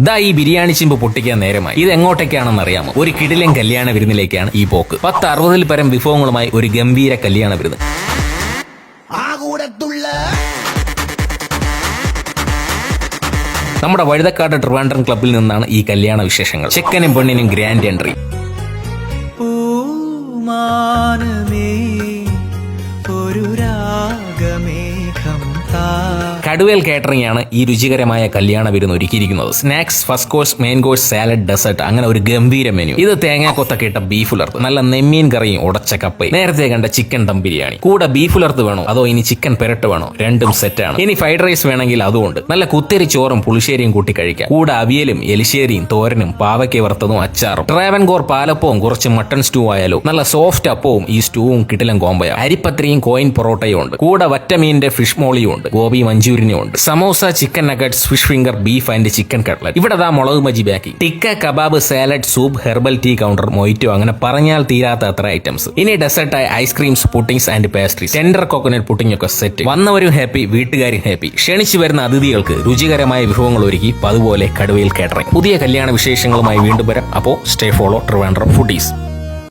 ദാ ഈ ബിരിയാണി ചിമ്പ് പൊട്ടിക്കാൻ നേരമായി. ഇത് എങ്ങോട്ടേക്കാണെന്ന് അറിയാമോ? ഒരു കിടിലൻ കല്യാണ വിരുന്നിലേക്കാണ് ഈ പോക്ക്. 10-60 പരം വിഭവങ്ങളുമായി ഒരു ഗംഭീര കല്യാണ വിരുന്ന്. നമ്മുടെ വഴുതക്കാട് ട്രിവാൻഡ്രം ക്ലബ്ബിൽ നിന്നാണ് ഈ കല്യാണ വിശേഷങ്ങൾ. ചെക്കനും പെണ്ണിനും ഗ്രാൻഡ് എൻട്രി. കടുവയിൽ കാറ്ററിംഗ് ആണ് ഈ രുചികരമായ കല്യാണ വിരുന്ന് ഒരുക്കിയിരിക്കുന്നത്. Snacks, first course, main course, salad, dessert, അങ്ങനെ ഒരു ഗംഭീര മെനു. ഇത് തേങ്ങാക്കൊത്തൊക്കെ ഇട്ട ബീഫ് ഉലർത്ത്, നല്ല നെമ്മീൻ കറിയും ഉടച്ച കപ്പയും, നേരത്തെ കണ്ട ചിക്കൻ ദം ബിരിയാണി. കൂടെ ബീഫ് ഉലർത്ത് വേണോ അതോ ഇനി ചിക്കൻ പെരട്ട് വേണോ? രണ്ടും സെറ്റാണ്. ഇനി ഫ്രൈഡ് റൈസ് വേണമെങ്കിൽ അതുകൊണ്ട്. നല്ല കുത്തിരി ചോറും പുളിശ്ശേരിയും കൂട്ടി കഴിക്കാം. കൂടെ അവിയലും എലിശ്ശേരിയും തോരനും പാവയ്ക്ക വറുത്തതും അച്ചാറും. ട്രാവൻകോർ പാലപ്പവും കുറച്ച് മട്ടൺ സ്റ്റൂ ആയാലോ. നല്ല സോഫ്റ്റ് അപ്പവും ഈ സ്റ്റൂവും കിടിലൻ കോമ്പയോ. അരിപ്പത്രിയും കോയിൻ പൊറോട്ടയും ഉണ്ട്. കൂടെ വറ്റമീനിന്റെ ഫിഷ് മോളിയും ഉണ്ട്. ഗോബി മഞ്ചൂരിയനും ഉണ്ട്. Samosa, chicken nuggets, fish finger, beef and chicken cutlet. ഇവിടെ ദാ മുളക് മജി ബാക്കി, tikka, kebab, salad, soup, herbal tea counter, mojito, അങ്ങനെ പറഞ്ഞാൽ തീരാത്ത അത്ര ഐറ്റംസ്. ഇനി ഡെസേർട്ടായി ice creams, puddings and pastries, tender coconut pudding ഒക്കെ സെറ്റ്. വന്നവരും ഹാപ്പി, വീട്ടുകാരും ഹാപ്പി. ക്ഷണിച്ചു വരുന്ന അതിഥികൾക്ക് രുചികരമായ വിഭവങ്ങൾ ഒരുക്കി അതുപോലെ കടുവയിൽ കാറ്ററിംഗ്. പുതിയ കല്യാണ വിശേഷങ്ങളുമായി വീണ്ടും വരാം. അപ്പോ സ്റ്റേ ഫോളോ ട്രിവാൻഡ്രം ഫുഡീസ്.